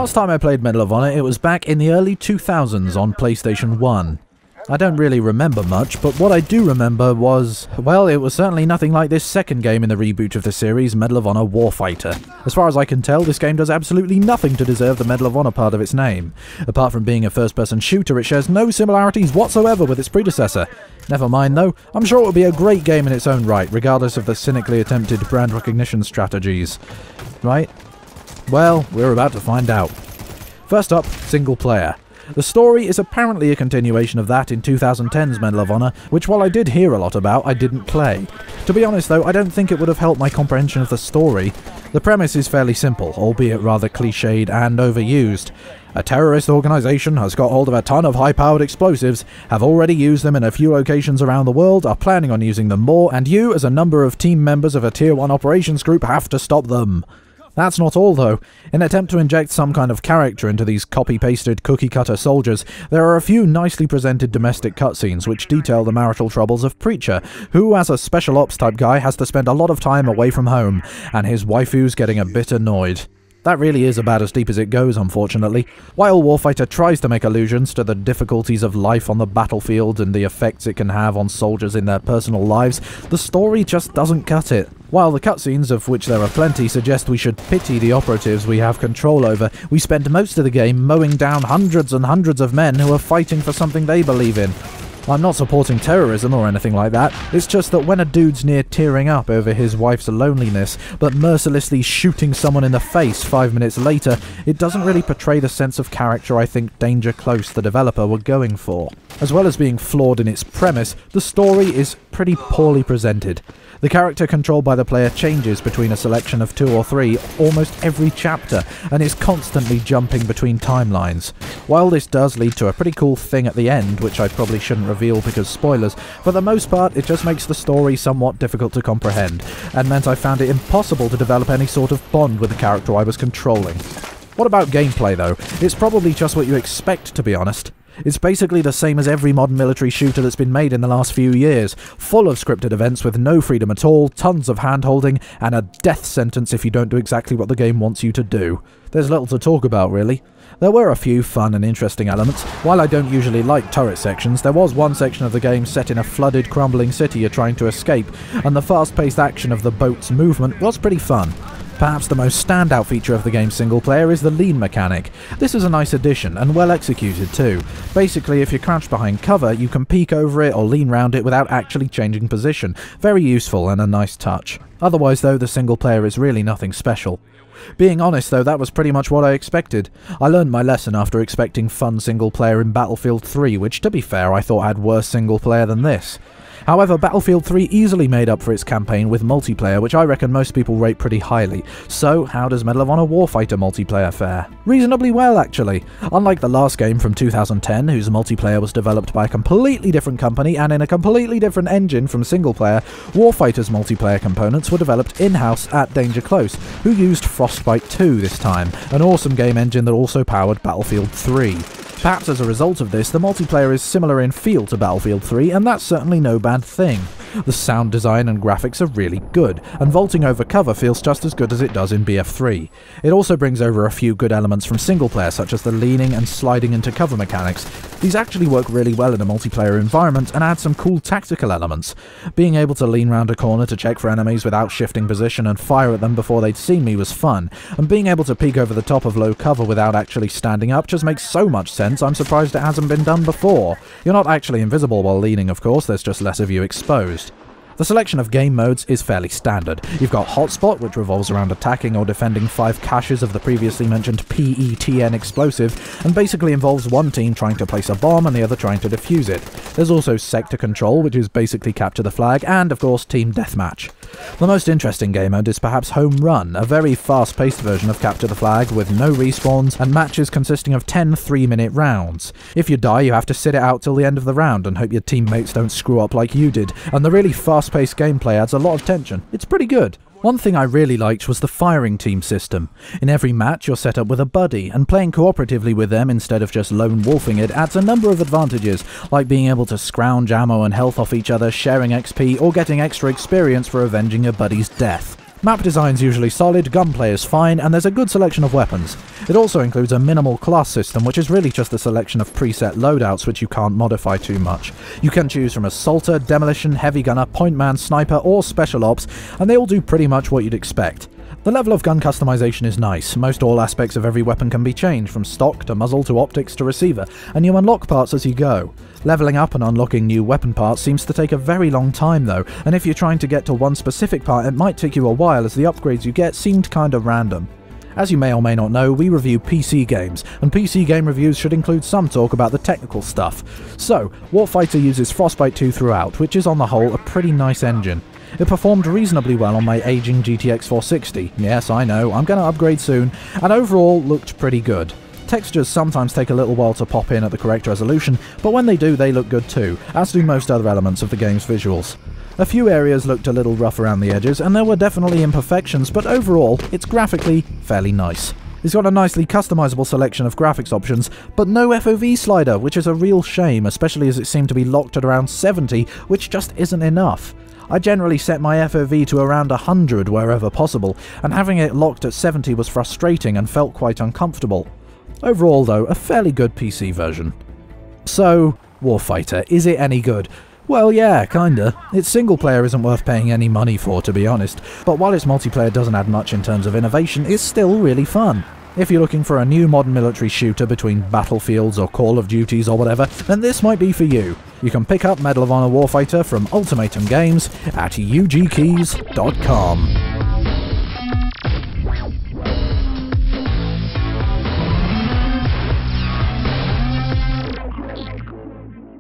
Last time I played Medal of Honor, it was back in the early 2000s on PlayStation 1. I don't really remember much, but what I do remember was, well, it was certainly nothing like this second game in the reboot of the series, Medal of Honor Warfighter. As far as I can tell, this game does absolutely nothing to deserve the Medal of Honor part of its name. Apart from being a first-person shooter, it shares no similarities whatsoever with its predecessor. Never mind though, I'm sure it will be a great game in its own right, regardless of the cynically attempted brand recognition strategies. Right? Well, we're about to find out. First up, single player. The story is apparently a continuation of that in 2010's Medal of Honor, which while I did hear a lot about, I didn't play. To be honest though, I don't think it would have helped my comprehension of the story. The premise is fairly simple, albeit rather cliched and overused. A terrorist organization has got hold of a ton of high-powered explosives, have already used them in a few locations around the world, are planning on using them more, and you, as a number of team members of a Tier 1 operations group, have to stop them. That's not all though. In an attempt to inject some kind of character into these copy-pasted cookie-cutter soldiers, there are a few nicely presented domestic cutscenes which detail the marital troubles of Preacher, who as a special ops type guy has to spend a lot of time away from home, and his waifu's getting a bit annoyed. That really is about as deep as it goes, unfortunately. While Warfighter tries to make allusions to the difficulties of life on the battlefield and the effects it can have on soldiers in their personal lives, the story just doesn't cut it. While the cutscenes, of which there are plenty, suggest we should pity the operatives we have control over, we spend most of the game mowing down hundreds and hundreds of men who are fighting for something they believe in. I'm not supporting terrorism or anything like that, it's just that when a dude's near tearing up over his wife's loneliness, but mercilessly shooting someone in the face 5 minutes later, it doesn't really portray the sense of character I think Danger Close, the developer, were going for. As well as being flawed in its premise, the story is pretty poorly presented. The character controlled by the player changes between a selection of 2 or 3 almost every chapter, and is constantly jumping between timelines. While this does lead to a pretty cool thing at the end, which I probably shouldn't reveal because spoilers, for the most part it just makes the story somewhat difficult to comprehend, and meant I found it impossible to develop any sort of bond with the character I was controlling. What about gameplay though? It's probably just what you expect, to be honest. It's basically the same as every modern military shooter that's been made in the last few years, full of scripted events with no freedom at all, tons of hand-holding, and a death sentence if you don't do exactly what the game wants you to do. There's little to talk about, really. There were a few fun and interesting elements. While I don't usually like turret sections, there was one section of the game set in a flooded, crumbling city you're trying to escape, and the fast-paced action of the boat's movement was pretty fun. Perhaps the most standout feature of the game's single player is the lean mechanic. This is a nice addition, and well executed too. Basically, if you're crouched behind cover, you can peek over it or lean round it without actually changing position. Very useful and a nice touch. Otherwise though, the single player is really nothing special. Being honest though, that was pretty much what I expected. I learned my lesson after expecting fun single player in Battlefield 3, which to be fair I thought had worse single player than this. However, Battlefield 3 easily made up for its campaign with multiplayer, which I reckon most people rate pretty highly. So, how does Medal of Honor Warfighter multiplayer fare? Reasonably well, actually. Unlike the last game from 2010, whose multiplayer was developed by a completely different company and in a completely different engine from single player, Warfighter's multiplayer components were developed in-house at Danger Close, who used Frostbite 2 this time, an awesome game engine that also powered Battlefield 3. Perhaps as a result of this, the multiplayer is similar in feel to Battlefield 3, and that's certainly no bad thing. The sound design and graphics are really good, and vaulting over cover feels just as good as it does in BF3. It also brings over a few good elements from single player, such as the leaning and sliding into cover mechanics. These actually work really well in a multiplayer environment and add some cool tactical elements. Being able to lean round a corner to check for enemies without shifting position and fire at them before they'd seen me was fun, and being able to peek over the top of low cover without actually standing up just makes so much sense I'm surprised it hasn't been done before. You're not actually invisible while leaning, of course, there's just less of you exposed. The selection of game modes is fairly standard. You've got Hotspot, which revolves around attacking or defending 5 caches of the previously mentioned PETN explosive, and basically involves one team trying to place a bomb and the other trying to defuse it. There's also Sector Control, which is basically capture the flag, and of course Team Deathmatch. The most interesting game mode is perhaps Home Run, a very fast-paced version of Capture the Flag with no respawns and matches consisting of 10 3-minute rounds. If you die, you have to sit it out till the end of the round and hope your teammates don't screw up like you did, and the really fast-paced gameplay adds a lot of tension. It's pretty good. One thing I really liked was the firing team system. In every match you're set up with a buddy, and playing cooperatively with them instead of just lone wolfing it adds a number of advantages, like being able to scrounge ammo and health off each other, sharing XP, or getting extra experience for avenging a buddy's death. Map design's usually solid, gunplay is fine, and there's a good selection of weapons. It also includes a minimal class system, which is really just a selection of preset loadouts which you can't modify too much. You can choose from assaulter, demolition, heavy gunner, point man, sniper, or special ops, and they all do pretty much what you'd expect. The level of gun customization is nice. Most all aspects of every weapon can be changed, from stock to muzzle to optics to receiver, and you unlock parts as you go. Leveling up and unlocking new weapon parts seems to take a very long time though, and if you're trying to get to one specific part it might take you a while as the upgrades you get seemed kinda random. As you may or may not know, we review PC games, and PC game reviews should include some talk about the technical stuff. So, Warfighter uses Frostbite 2 throughout, which is on the whole a pretty nice engine. It performed reasonably well on my aging GTX 460, yes I know, I'm gonna upgrade soon, and overall looked pretty good. Textures sometimes take a little while to pop in at the correct resolution, but when they do they look good too, as do most other elements of the game's visuals. A few areas looked a little rough around the edges, and there were definitely imperfections, but overall it's graphically fairly nice. It's got a nicely customizable selection of graphics options, but no FOV slider, which is a real shame, especially as it seemed to be locked at around 70, which just isn't enough. I generally set my FOV to around 100 wherever possible, and having it locked at 70 was frustrating and felt quite uncomfortable. Overall though, a fairly good PC version. So, Warfighter, is it any good? Well yeah, kinda. Its single player isn't worth paying any money for, to be honest, but while its multiplayer doesn't add much in terms of innovation, it's still really fun. If you're looking for a new modern military shooter between Battlefields or Call of Duties or whatever, then this might be for you. You can pick up Medal of Honor Warfighter from Ultimatum Games at ugkeys.com.